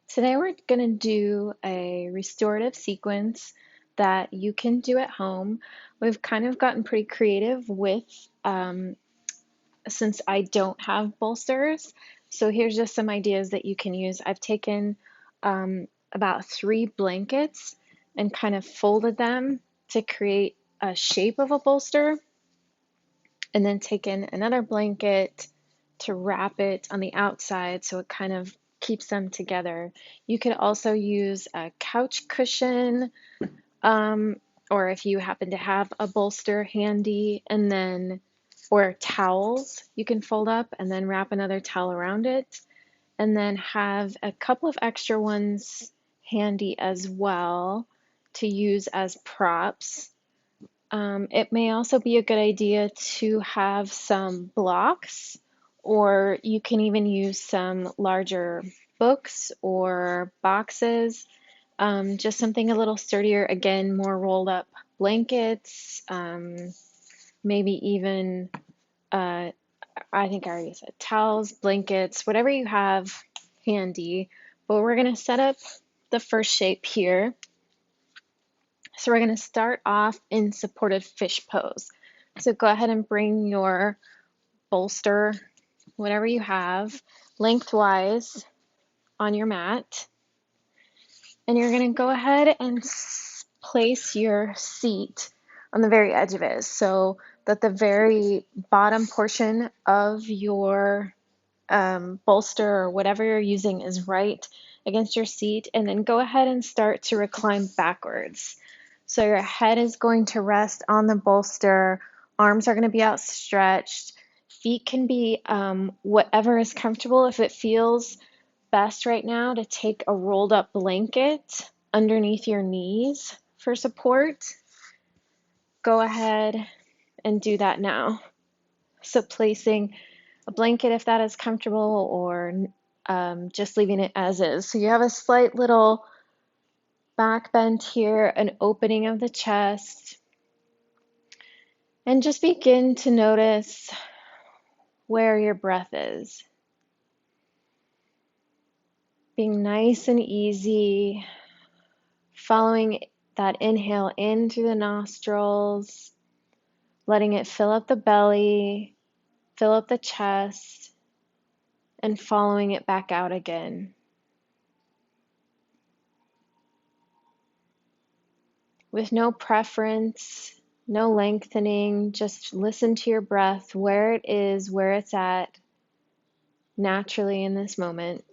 Today we're going to do a restorative sequence that you can do at home. We've kind of gotten pretty creative with, since I don't have bolsters. So here's just some ideas that you can use. I've taken about 3 blankets and kind of folded them to create a shape of a bolster, and then taken another blanket to wrap it on the outside so it kind of keeps them together. You could also use a couch cushion, um, or if you happen to have a bolster handy, and then, or towels you can fold up and then wrap another towel around it, and then have a couple of extra ones handy as well to use as props. It may also be a good idea to have some blocks, or you can even use some larger books or boxes, just something a little sturdier. Again, more rolled up blankets, maybe even, uh, I think I already said towels, blankets, whatever you have handy. But we're going to set up the first shape here. So we're going to start off in supported fish pose. So go ahead and bring your bolster, whatever you have, lengthwise on your mat. And you're going to go ahead and place your seat on the very edge of it so that the very bottom portion of your bolster or whatever you're using is right against your seat. And then go ahead and start to recline backwards. So your head is going to rest on the bolster, arms are going to be outstretched, feet can be whatever is comfortable. If it feels best right now to take a rolled up blanket underneath your knees for support, go ahead and do that now. So placing a blanket if that is comfortable, or just leaving it as is. So you have a slight little back bend here, an opening of the chest, and just begin to notice where your breath is. Being nice and easy, following that inhale in through the nostrils, letting it fill up the belly, fill up the chest, and following it back out again. With no preference, no lengthening, just listen to your breath, where it is, where it's at, naturally in this moment.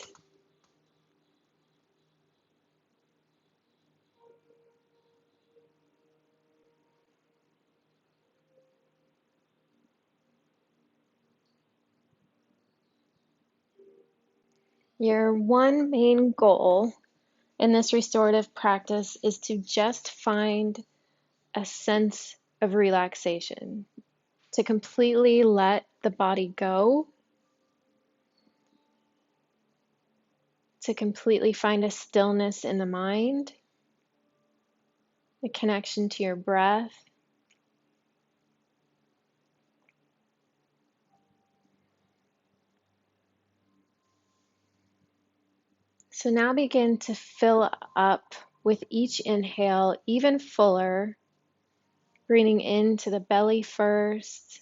Your one main goal in this restorative practice is to just find a sense of relaxation, to completely let the body go, to completely find a stillness in the mind, a connection to your breath. So now begin to fill up with each inhale even fuller, breathing into the belly first,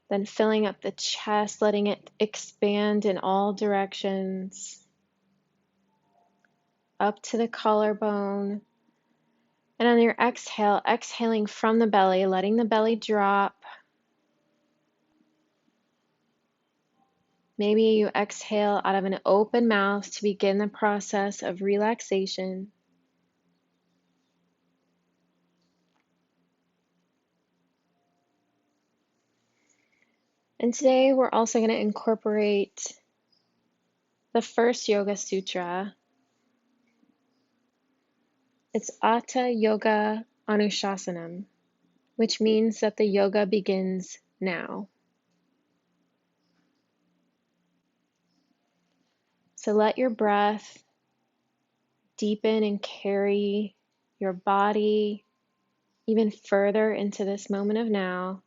then filling up the chest, letting it expand in all directions, up to the collarbone. And on your exhale, exhaling from the belly, letting the belly drop. Maybe you exhale out of an open mouth to begin the process of relaxation. And today we're also going to incorporate the first Yoga Sutra. It's Hatha Yoga Anushasanam, which means that the yoga begins now. So let your breath deepen and carry your body even further into this moment of now.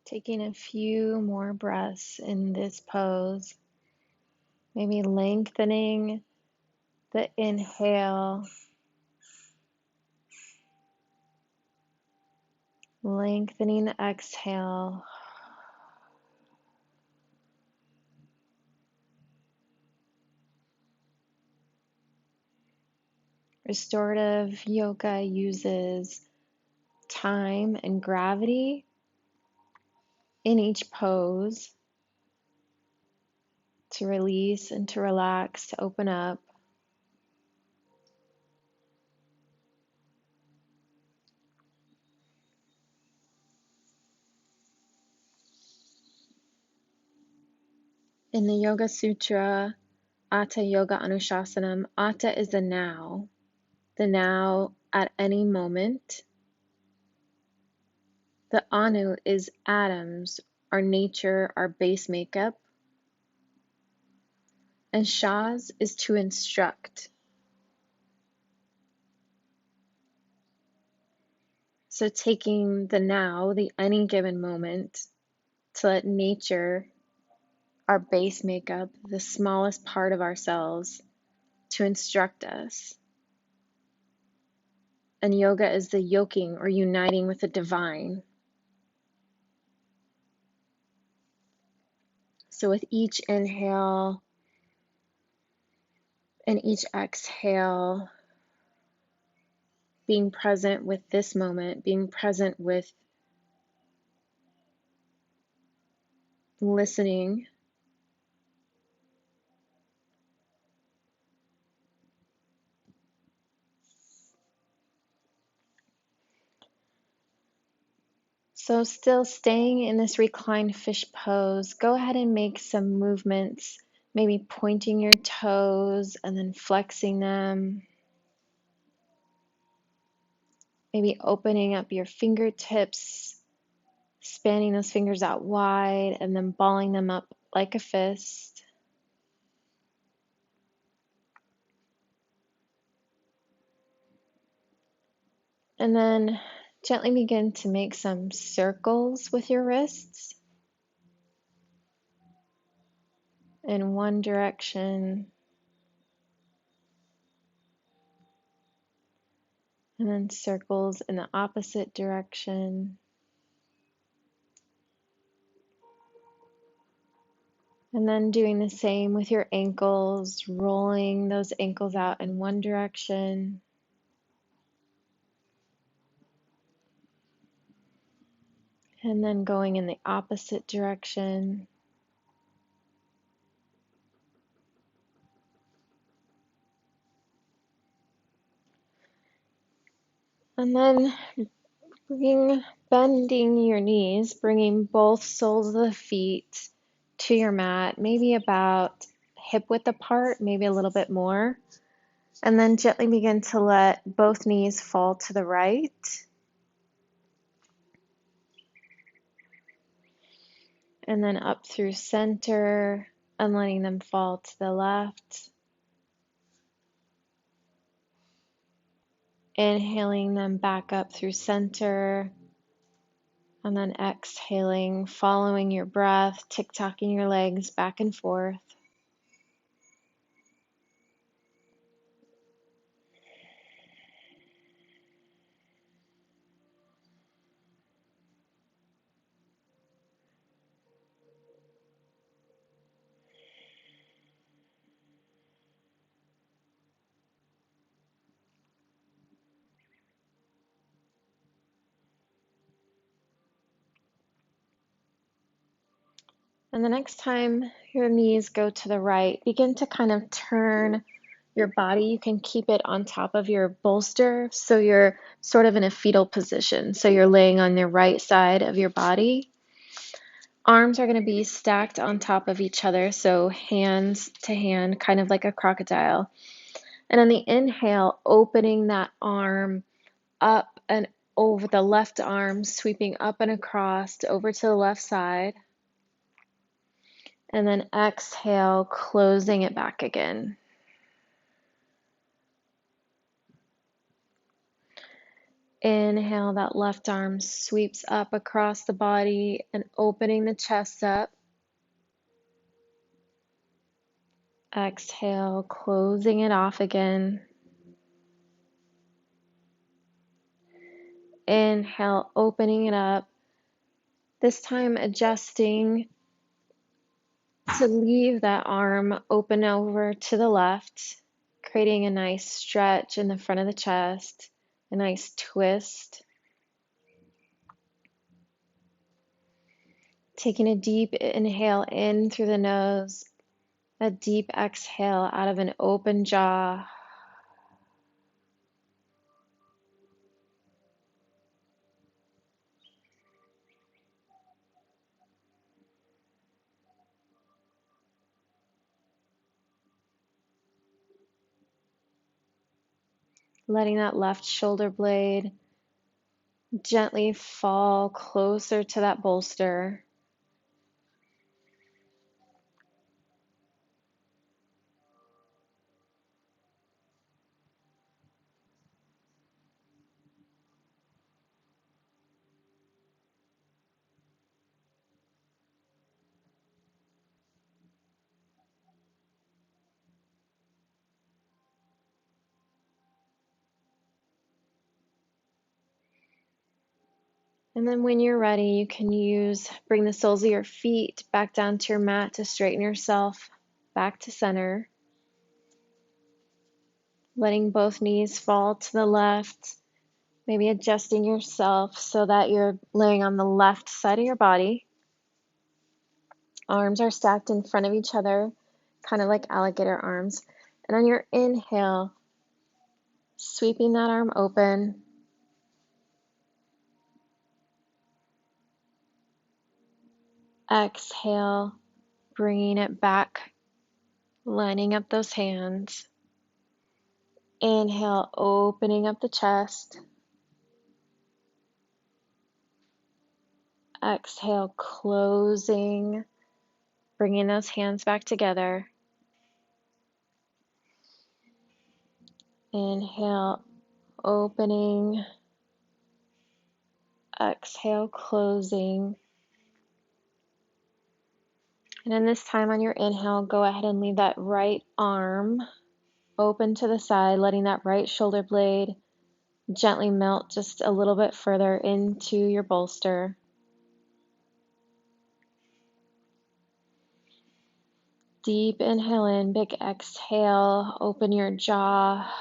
Taking a few more breaths in this pose, maybe lengthening the inhale, lengthening the exhale. Restorative yoga uses time and gravity in each pose to release and to relax, to open up. In the Yoga Sutra, Atta Yoga Anushasanam, Atta is the now at any moment. The Anu is atoms, our nature, our base makeup. And Shas is to instruct. So taking the now, the any given moment, to let nature, our base makeup, the smallest part of ourselves, to instruct us. And yoga is the yoking or uniting with the divine. So with each inhale and each exhale, being present with this moment, being present with listening. So still staying in this reclined fish pose, go ahead and make some movements, maybe pointing your toes and then flexing them. Maybe opening up your fingertips, spanning those fingers out wide and then balling them up like a fist. And then gently begin to make some circles with your wrists in one direction, and then circles in the opposite direction. And then doing the same with your ankles, rolling those ankles out in one direction. And then going in the opposite direction. And then bending your knees, bringing both soles of the feet to your mat, maybe about hip width apart, maybe a little bit more. And then gently begin to let both knees fall to the right. And then up through center and letting them fall to the left. Inhaling them back up through center. And then exhaling, following your breath, tick-tocking your legs back and forth. And the next time your knees go to the right, begin to kind of turn your body. You can keep it on top of your bolster, so you're sort of in a fetal position. So you're laying on the right side of your body. Arms are going to be stacked on top of each other, so hands to hand, kind of like a crocodile. And on the inhale, opening that arm up and over the left arm, sweeping up and across over to the left side. And then exhale, closing it back again. Inhale, that left arm sweeps up across the body and opening the chest up. Exhale, closing it off again. Inhale, opening it up. This time adjusting to leave that arm open over to the left, creating a nice stretch in the front of the chest, a nice twist. Taking a deep inhale in through the nose, a deep exhale out of an open jaw. Letting that left shoulder blade gently fall closer to that bolster. And then when you're ready, you can bring the soles of your feet back down to your mat to straighten yourself back to center. Letting both knees fall to the left, maybe adjusting yourself so that you're laying on the left side of your body. Arms are stacked in front of each other, kind of like alligator arms. And on your inhale, sweeping that arm open. Exhale, bringing it back, lining up those hands. Inhale, opening up the chest. Exhale, closing, bringing those hands back together. Inhale, opening. Exhale, closing. And then this time on your inhale, go ahead and leave that right arm open to the side, letting that right shoulder blade gently melt just a little bit further into your bolster. Deep inhale in, big exhale, open your jaw.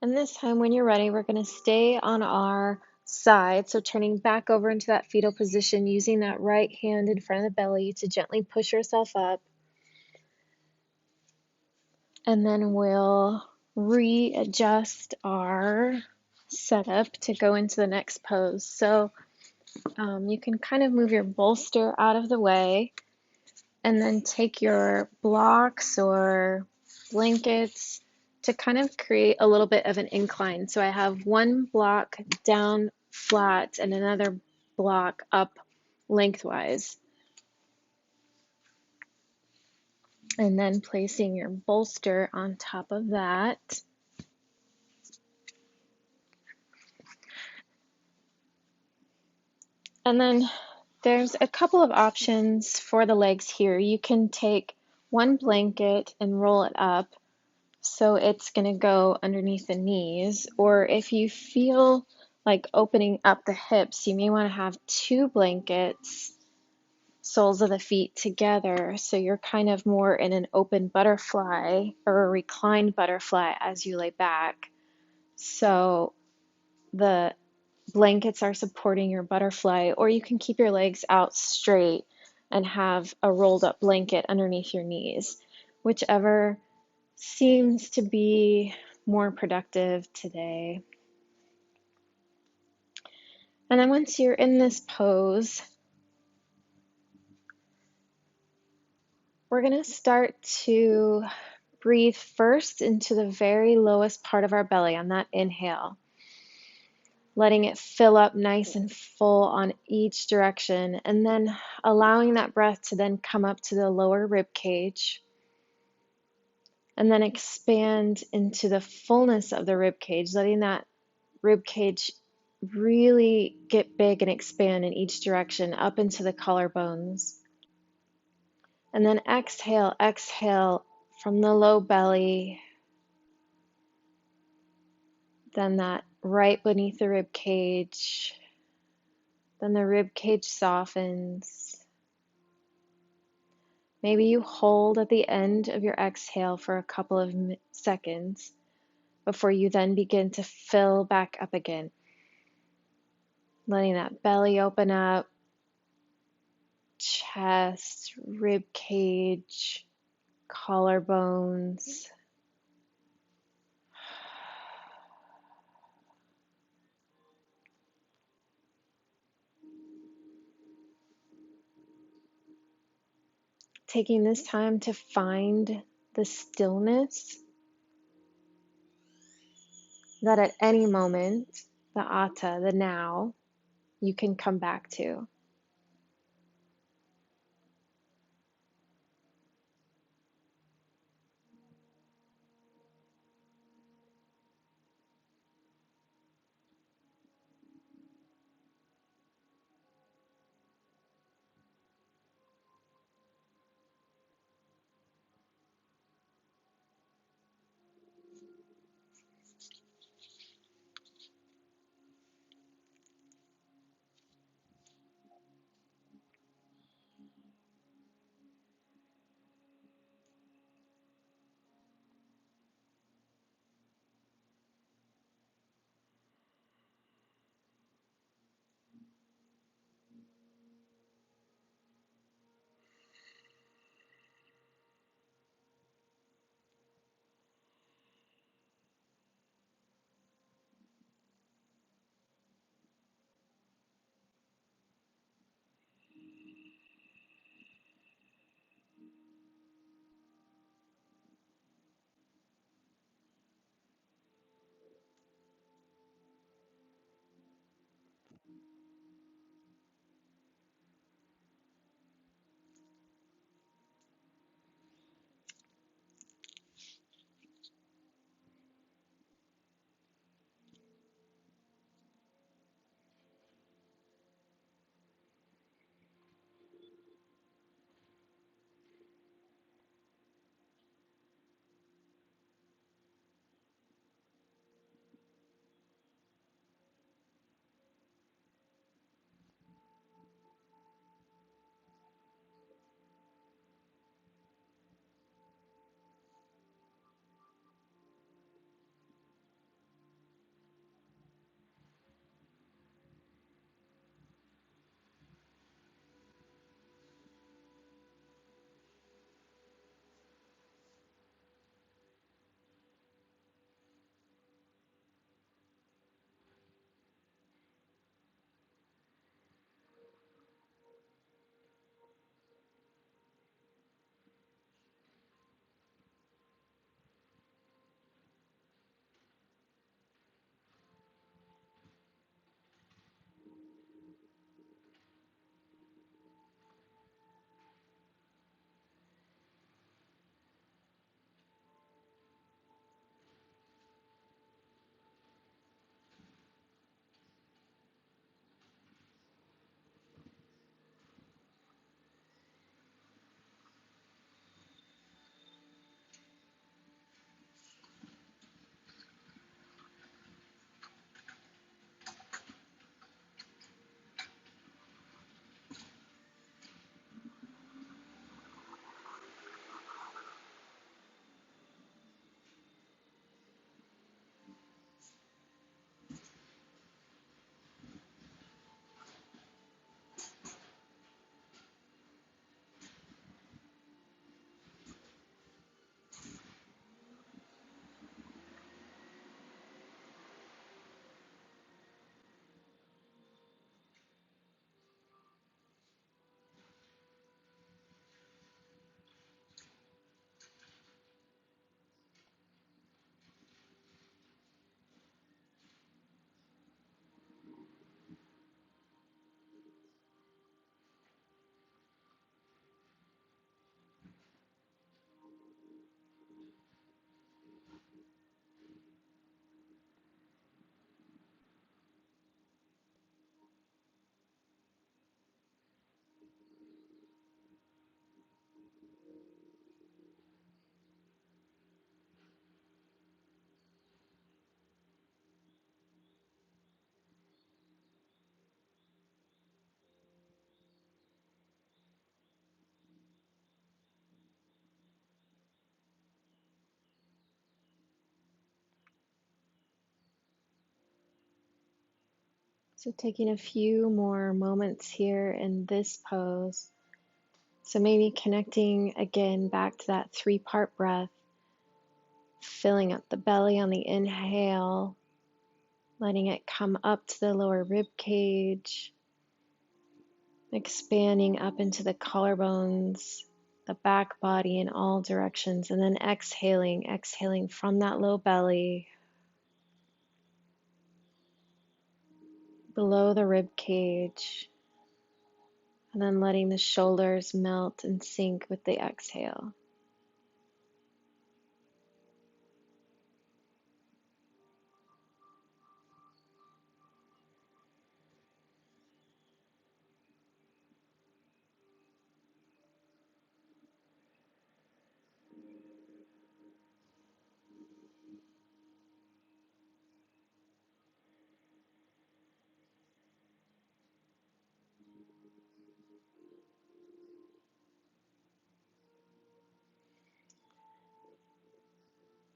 And this time when you're ready, we're going to stay on our side. So turning back over into that fetal position, using that right hand in front of the belly to gently push yourself up. And then we'll readjust our setup to go into the next pose. So you can kind of move your bolster out of the way and then take your blocks or blankets to kind of create a little bit of an incline. So I have one block down flat and another block up lengthwise. And then placing your bolster on top of that. And then there's a couple of options for the legs here. You can take one blanket and roll it up So it's going to go underneath the knees. Or if you feel like opening up the hips, you may want to have two blankets, soles of the feet together. So you're kind of more in an open butterfly or a reclined butterfly as you lay back. So the blankets are supporting your butterfly, or you can keep your legs out straight and have a rolled up blanket underneath your knees, whichever seems to be more productive today. And then once you're in this pose, we're going to start to breathe first into the very lowest part of our belly on that inhale, letting it fill up nice and full on each direction, and then allowing that breath to then come up to the lower rib cage, and then expand into the fullness of the rib cage, letting that rib cage really get big and expand in each direction up into the collarbones. And then exhale, exhale from the low belly, then that right beneath the rib cage. Then the rib cage softens. Maybe you hold at the end of your exhale for a couple of seconds before you then begin to fill back up again. Letting that belly open up, chest, rib cage, collarbones. Taking this time to find the stillness that at any moment, the atta, the now, you can come back to. So taking a few more moments here in this pose. So maybe connecting again back to that 3-part breath, filling up the belly on the inhale, letting it come up to the lower rib cage, expanding up into the collarbones, the back body in all directions, and then exhaling from that low belly, below the rib cage, and then letting the shoulders melt and sink with the exhale.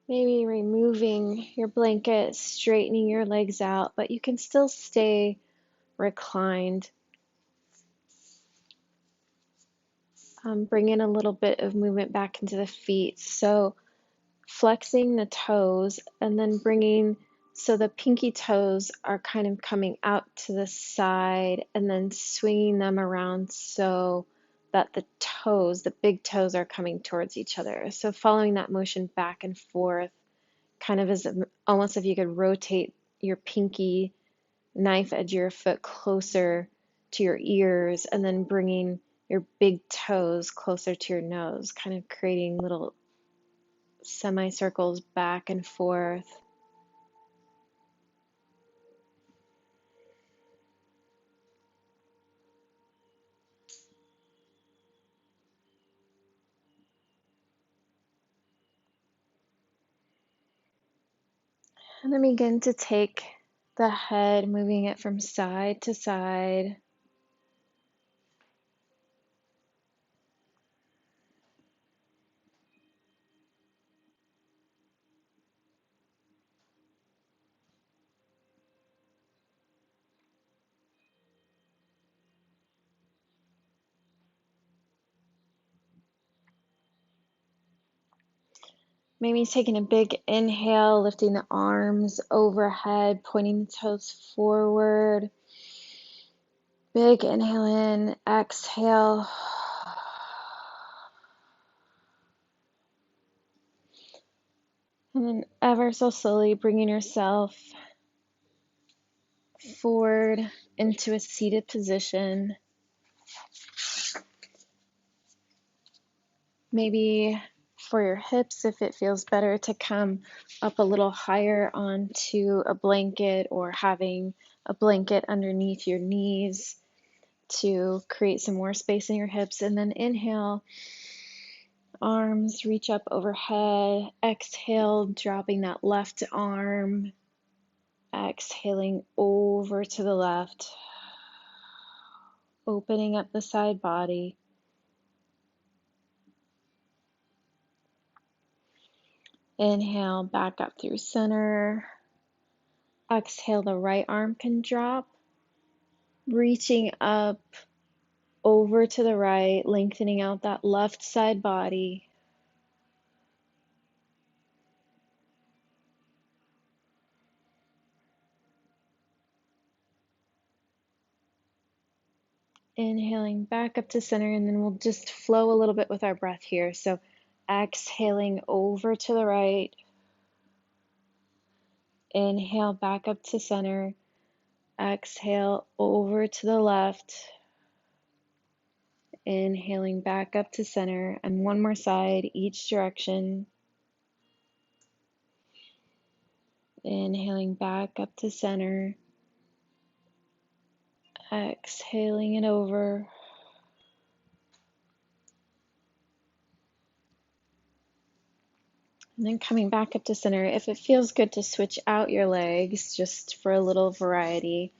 Maybe removing your blanket, straightening your legs out, but you can still stay reclined. Bring in a little bit of movement back into the feet. So flexing the toes and then bringing, so the pinky toes are kind of coming out to the side and then swinging them around so that the toes, the big toes, are coming towards each other. So following that motion back and forth, kind of as almost if you could rotate your pinky knife edge of your foot closer to your ears and then bringing your big toes closer to your nose, kind of creating little semicircles back and forth. And then begin to take the head, moving it from side to side. Maybe taking a big inhale, lifting the arms overhead, pointing the toes forward. Big inhale in, exhale. And then ever so slowly bringing yourself forward into a seated position. Maybe for your hips, if it feels better to come up a little higher onto a blanket or having a blanket underneath your knees to create some more space in your hips. And then inhale, arms reach up overhead. Exhale, dropping that left arm. Exhaling over to the left. Opening up the side body. Inhale, back up through center. Exhale, the right arm can drop. Reaching up over to the right, lengthening out that left side body. Inhaling back up to center, and then we'll just flow a little bit with our breath here. So exhaling over to the right. Inhale back up to center. Exhale over to the left. Inhaling back up to center, and one more side, each direction. Inhaling back up to center. Exhaling it over. And then coming back up to center. If it feels good to switch out your legs just for a little variety.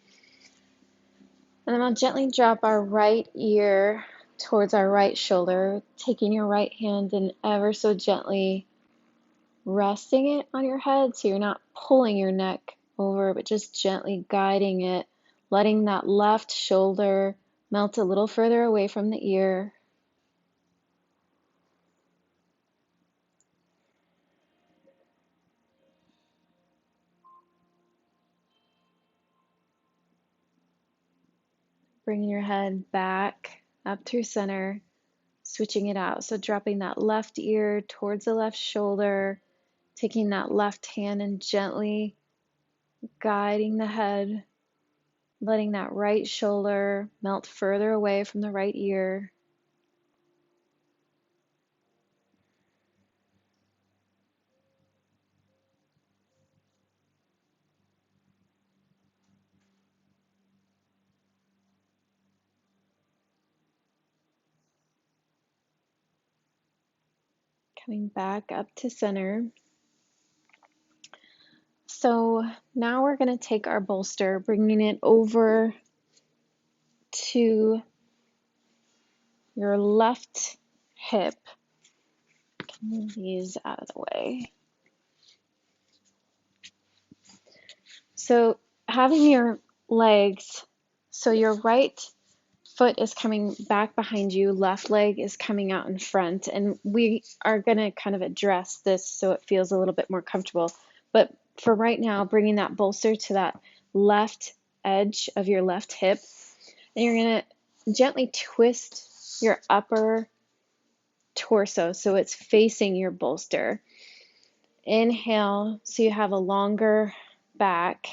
And then I'll gently drop our right ear towards our right shoulder, taking your right hand and ever so gently resting it on your head so you're not pulling your neck over, but just gently guiding it, letting that left shoulder melt a little further away from the ear. Bringing your head back up through center, switching it out. So dropping that left ear towards the left shoulder, taking that left hand and gently guiding the head, letting that right shoulder melt further away from the right ear. Coming back up to center. So now we're going to take our bolster, bringing it over to your left hip. Move these out of the way. So having your legs, so your right foot is coming back behind you, left leg is coming out in front, and we are going to kind of address this so it feels a little bit more comfortable. But for right now, bringing that bolster to that left edge of your left hip, and you're going to gently twist your upper torso so it's facing your bolster. Inhale, so you have a longer back.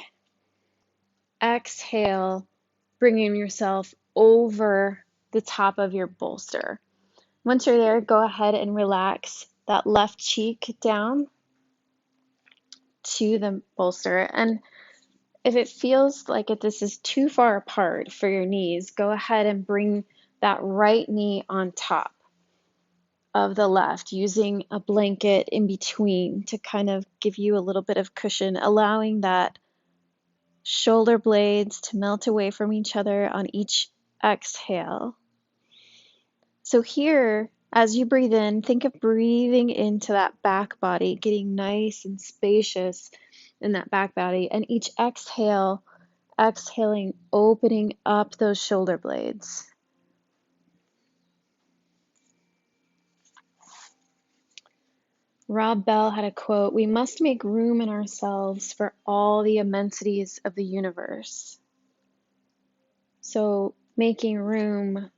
Exhale, bringing yourself over the top of your bolster. Once you're there, go ahead and relax that left cheek down to the bolster. And if it feels like this is too far apart for your knees, go ahead and bring that right knee on top of the left, using a blanket in between to kind of give you a little bit of cushion, allowing that shoulder blades to melt away from each other on each exhale. So here, as you breathe in, think of breathing into that back body, getting nice and spacious in that back body. And each exhale, exhaling, opening up those shoulder blades. Rob Bell had a quote, "We must make room in ourselves for all the immensities of the universe." So making room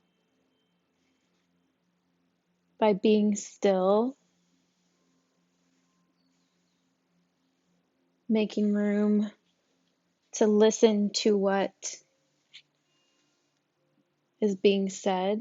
by being still, making room to listen to what is being said.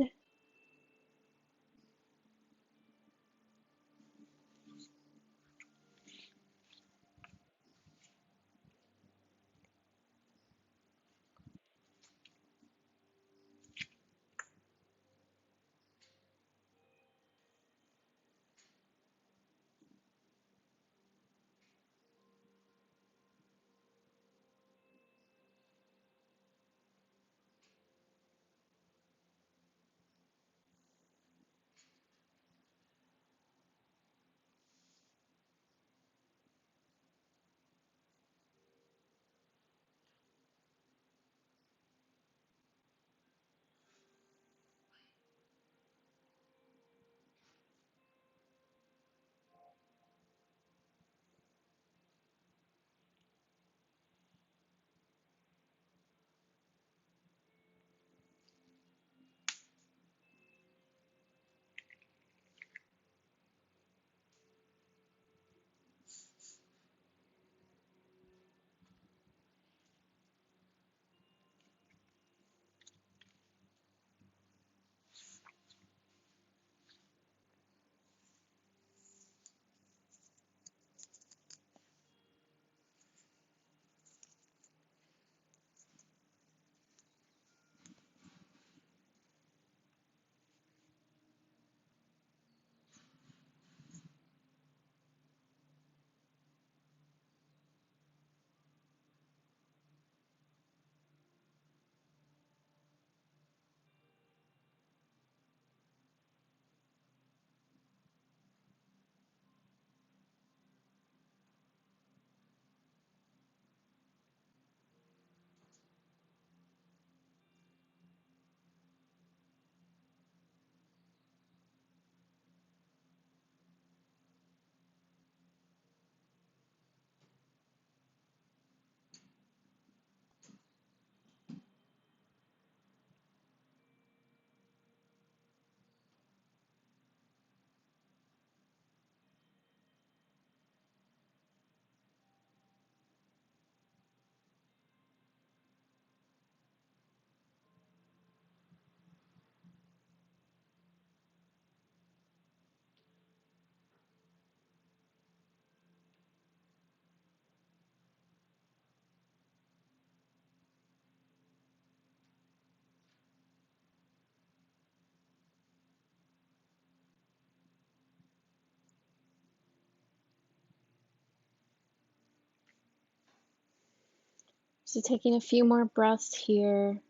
So taking a few more breaths here,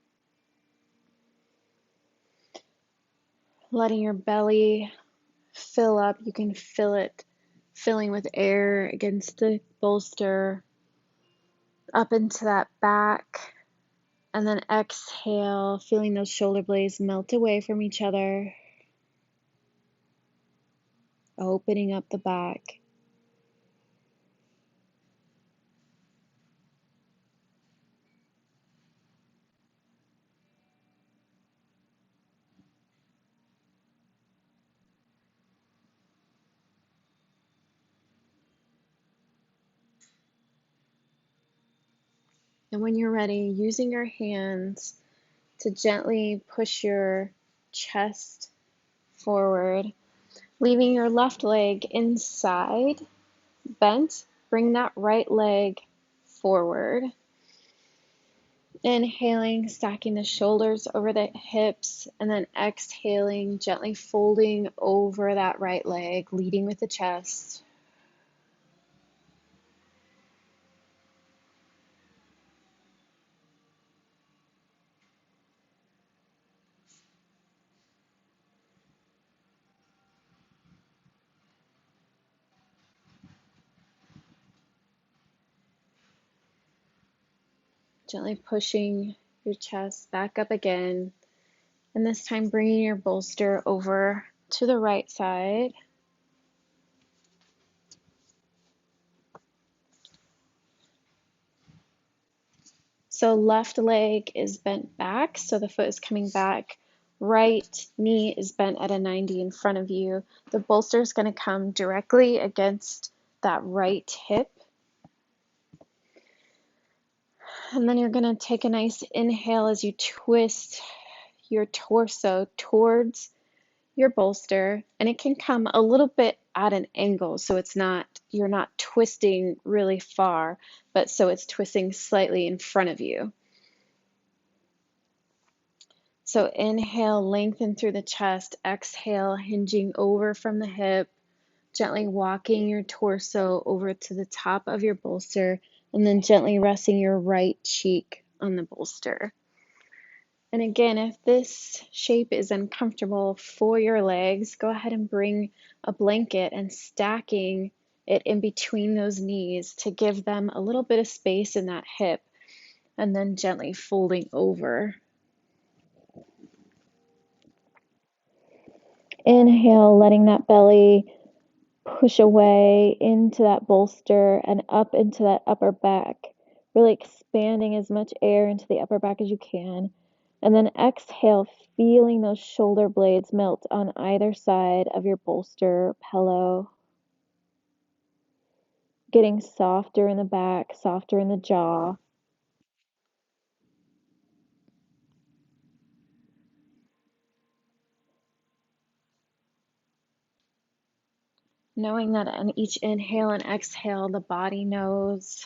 letting your belly fill up. You can feel it filling with air against the bolster, up into that back. And then exhale, feeling those shoulder blades melt away from each other, opening up the back. And when you're ready, using your hands to gently push your chest forward, leaving your left leg inside, bent. Bring that right leg forward. Inhaling, stacking the shoulders over the hips, and then exhaling, gently folding over that right leg, leading with the chest. Gently pushing your chest back up again, and this time bringing your bolster over to the right side. So left leg is bent back, so the foot is coming back. Right knee is bent at a 90 in front of you. The bolster is going to come directly against that right hip. And then you're going to take a nice inhale as you twist your torso towards your bolster, and it can come a little bit at an angle, so you're not twisting really far, but so it's twisting slightly in front of you. So inhale, lengthen through the chest. Exhale, hinging over from the hip, gently walking your torso over to the top of your bolster, and then gently resting your right cheek on the bolster. And again, if this shape is uncomfortable for your legs, go ahead and bring a blanket and stacking it in between those knees to give them a little bit of space in that hip, and then gently folding over. Inhale, letting that belly push away into that bolster and up into that upper back, really expanding as much air into the upper back as you can. And then exhale, feeling those shoulder blades melt on either side of your bolster pillow, getting softer in the back, softer in the jaw. Knowing that on each inhale and exhale, the body knows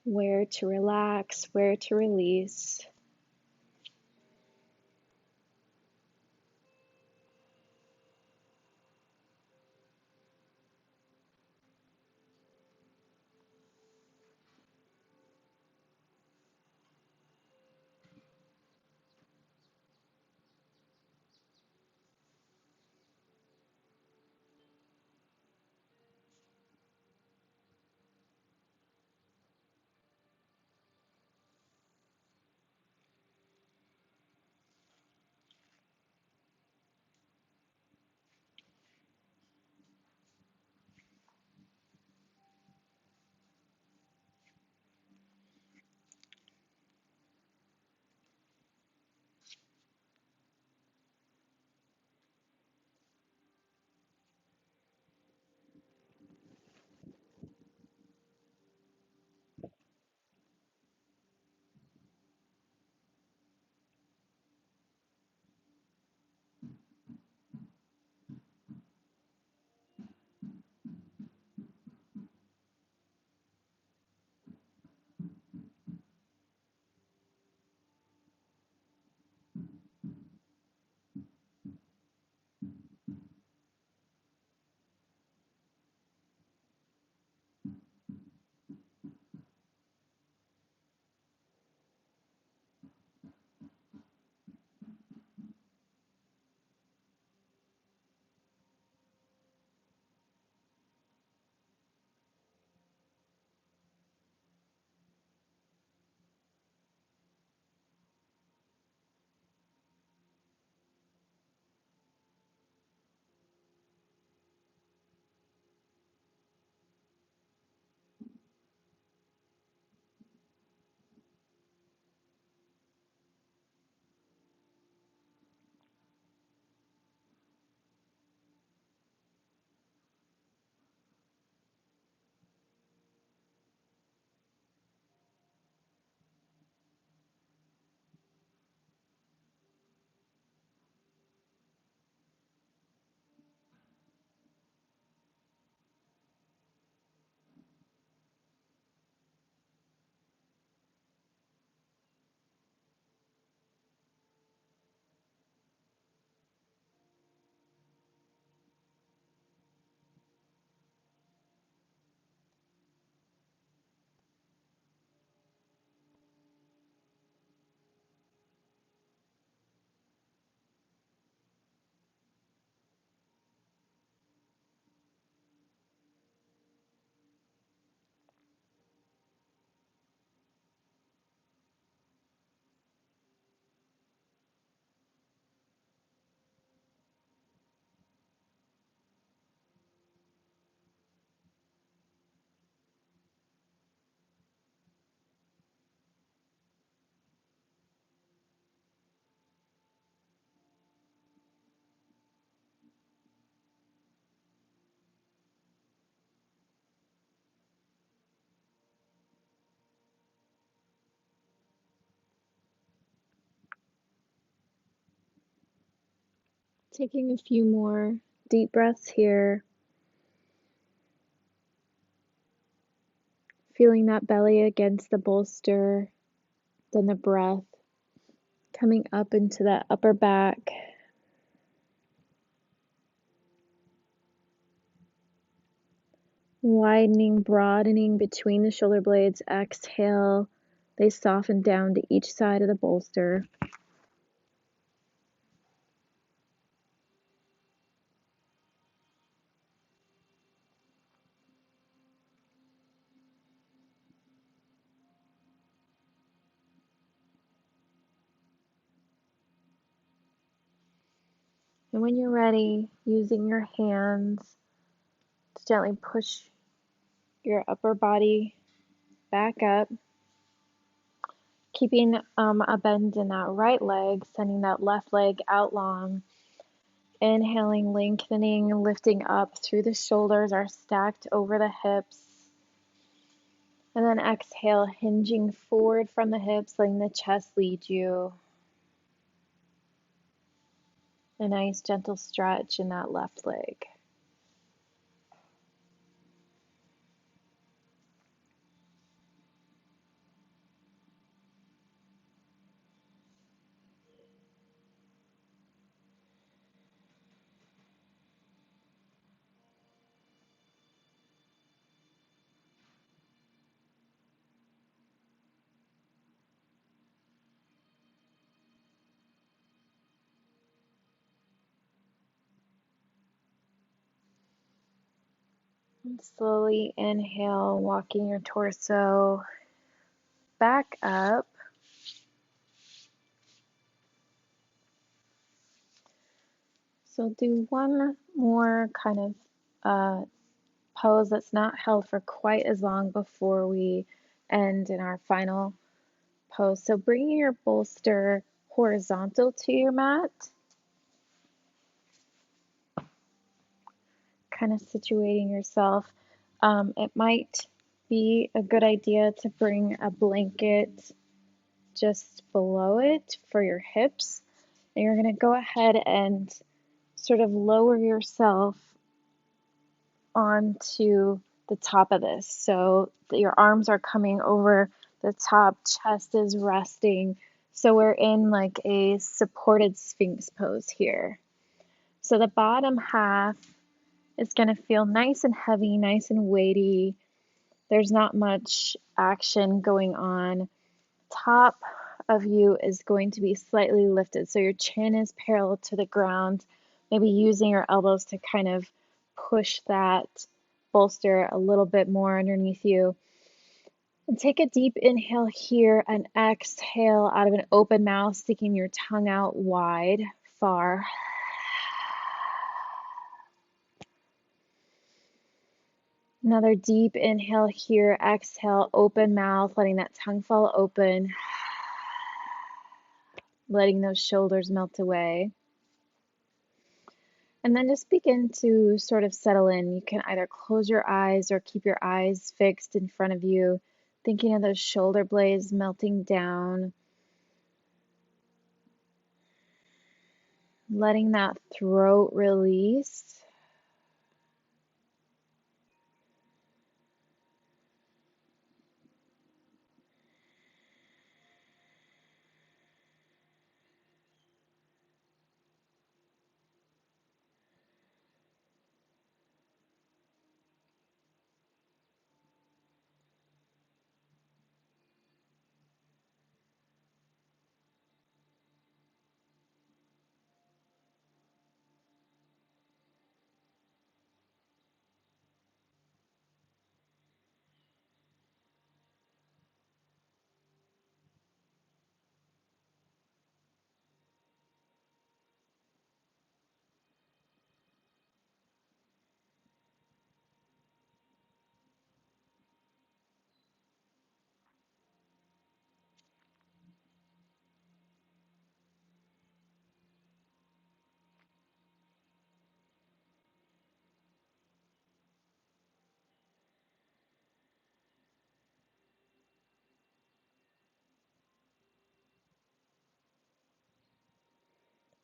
where to relax, where to release. Taking a few more deep breaths here, feeling that belly against the bolster, then the breath coming up into that upper back. Widening, broadening between the shoulder blades. Exhale, they soften down to each side of the bolster. And when you're ready, using your hands to gently push your upper body back up, keeping a bend in that right leg, sending that left leg out long. Inhaling, lengthening, lifting up through the shoulders are stacked over the hips. And then exhale, hinging forward from the hips, letting the chest lead you. A nice gentle stretch in that left leg. And slowly inhale, walking your torso back up. So do one more kind of pose that's not held for quite as long before we end in our final pose. So bringing your bolster horizontal to your mat, kind of situating yourself. It might be a good idea to bring a blanket just below it for your hips. And you're going to go ahead and sort of lower yourself onto the top of this. So that your arms are coming over the top, chest is resting. So we're in like a supported sphinx pose here. So the bottom half is going to feel nice and heavy, nice and weighty. There's not much action going on. Top of you is going to be slightly lifted. So your chin is parallel to the ground, maybe using your elbows to kind of push that bolster a little bit more underneath you. And take a deep inhale here and exhale out of an open mouth, sticking your tongue out wide, far. Another deep inhale here, exhale, open mouth, letting that tongue fall open, letting those shoulders melt away. And then just begin to sort of settle in. You can either close your eyes or keep your eyes fixed in front of you, thinking of those shoulder blades melting down, letting that throat release.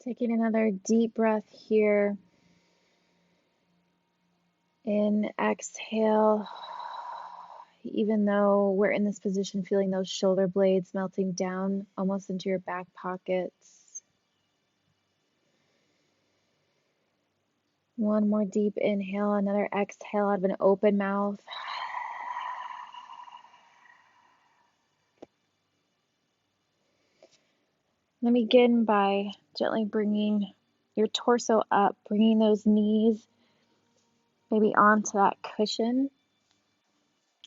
Taking another deep breath here. In, exhale. Even though we're in this position, feeling those shoulder blades melting down almost into your back pockets. One more deep inhale, another exhale out of an open mouth. Let me begin by gently bringing your torso up, bringing those knees maybe onto that cushion,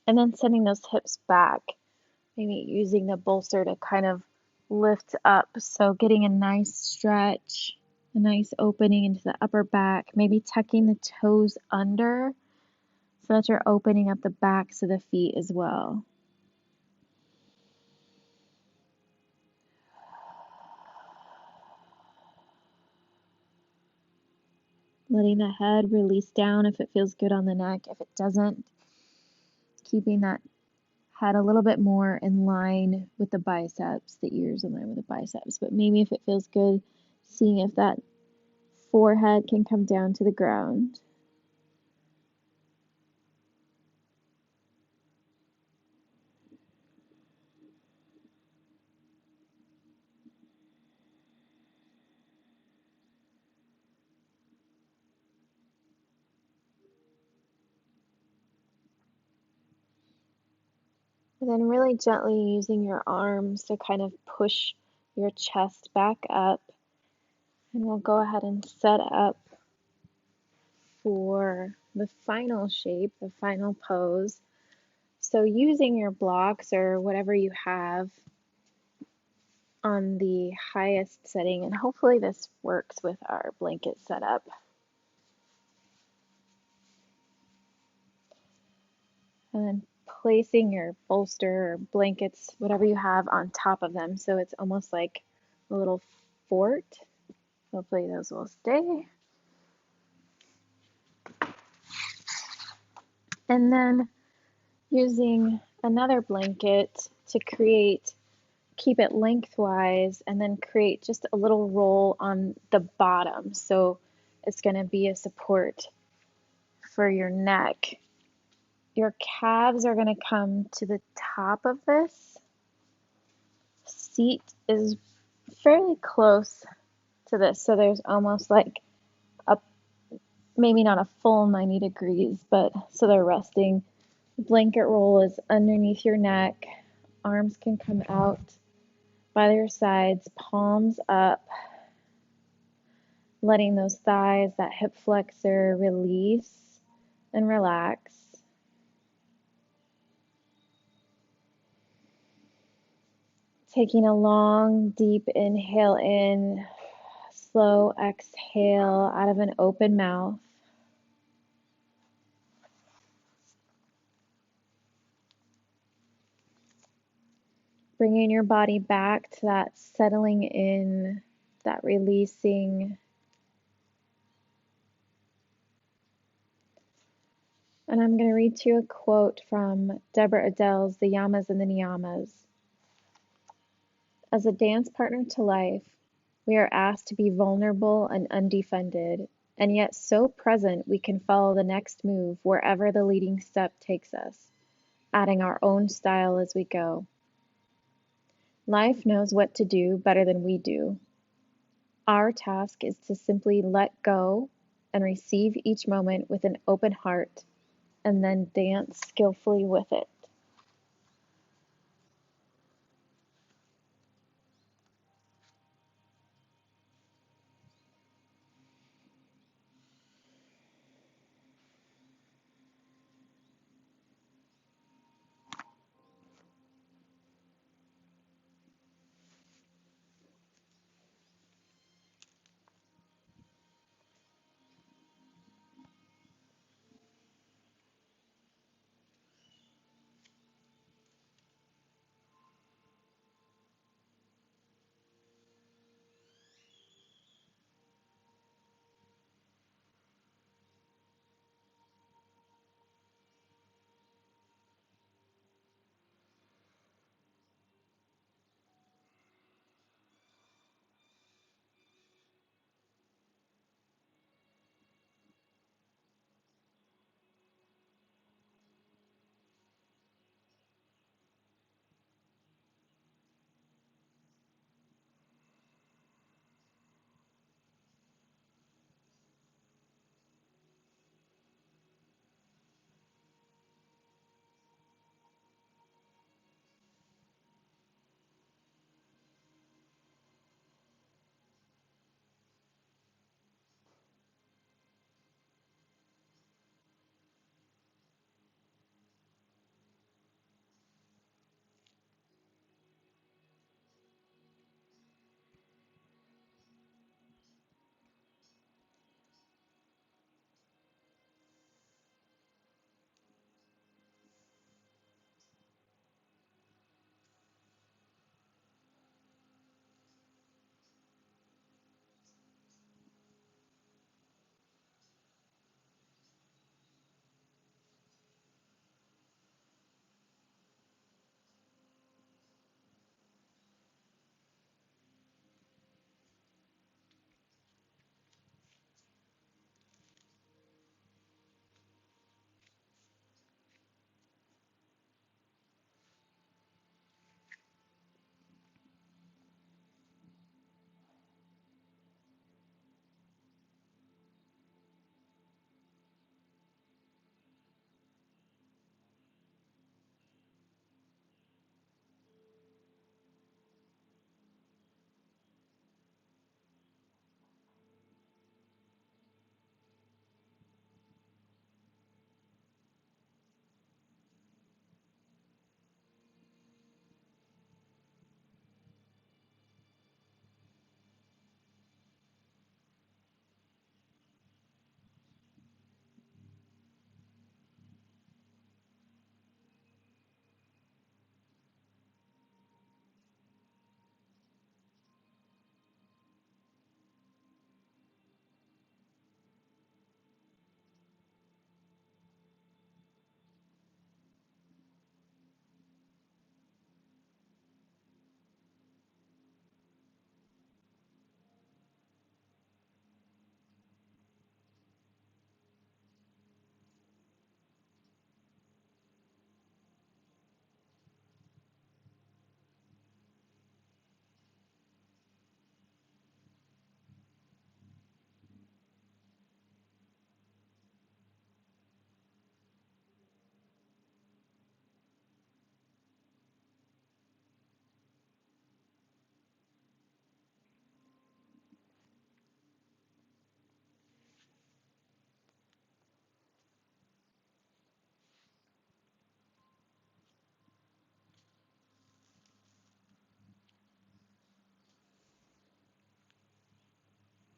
and then sending those hips back, maybe using the bolster to kind of lift up. So getting a nice stretch, a nice opening into the upper back, maybe tucking the toes under so that you're opening up the backs of the feet as well. Letting the head release down if it feels good on the neck. If it doesn't, keeping that head a little bit more in line with the biceps, the ears in line with the biceps. But maybe if it feels good, seeing if that forehead can come down to the ground. And then really gently using your arms to kind of push your chest back up. And we'll go ahead and set up for the final shape, the final pose. So using your blocks or whatever you have on the highest setting, and hopefully this works with our blanket setup. And then placing your bolster or blankets, whatever you have, on top of them. So it's almost like a little fort. Hopefully those will stay. And then using another blanket to keep it lengthwise, and then create just a little roll on the bottom. So it's going to be a support for your neck. Your calves are going to come to the top of this. Seat is fairly close to this, so there's almost like maybe not a full 90 degrees, but so they're resting. The blanket roll is underneath your neck. Arms can come out by your sides, palms up, letting those thighs, that hip flexor, release and relax. Taking a long, deep inhale in, slow exhale out of an open mouth. Bringing your body back to that settling in, that releasing. And I'm going to read to you a quote from Deborah Adele's The Yamas and the Niyamas. As a dance partner to life, we are asked to be vulnerable and undefended, and yet so present we can follow the next move wherever the leading step takes us, adding our own style as we go. Life knows what to do better than we do. Our task is to simply let go and receive each moment with an open heart, and then dance skillfully with it.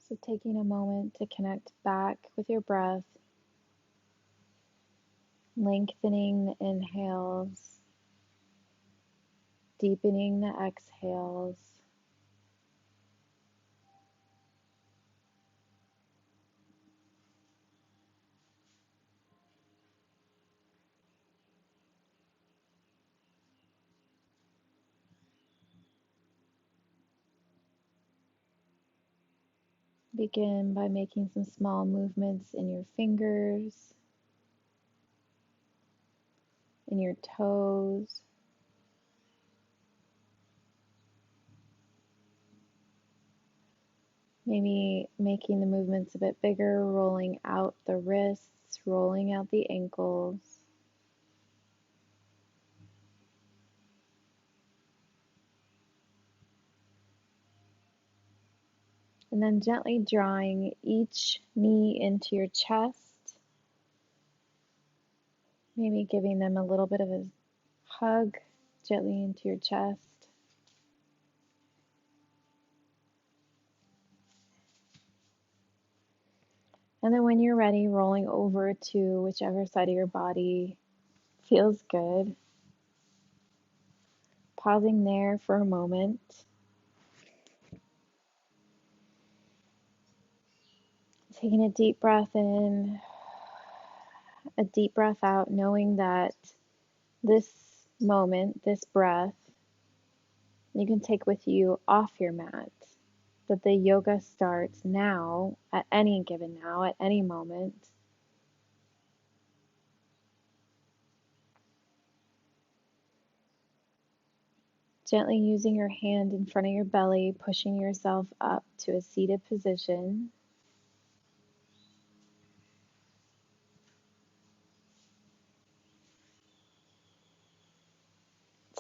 So taking a moment to connect back with your breath, lengthening the inhales, deepening the exhales. Begin by making some small movements in your fingers, in your toes. Maybe making the movements a bit bigger, rolling out the wrists, rolling out the ankles. And then gently drawing each knee into your chest, maybe giving them a little bit of a hug gently into your chest. And then when you're ready, rolling over to whichever side of your body feels good. Pausing there for a moment. Taking a deep breath in, a deep breath out, knowing that this moment, this breath, you can take with you off your mat. That the yoga starts now, at any given now, at any moment. Gently using your hand in front of your belly, pushing yourself up to a seated position.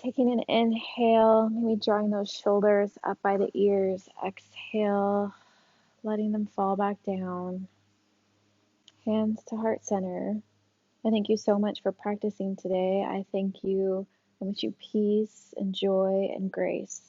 Taking an inhale, maybe drawing those shoulders up by the ears. Exhale, letting them fall back down. Hands to heart center. I thank you so much for practicing today. I thank you. I wish you peace and joy and grace.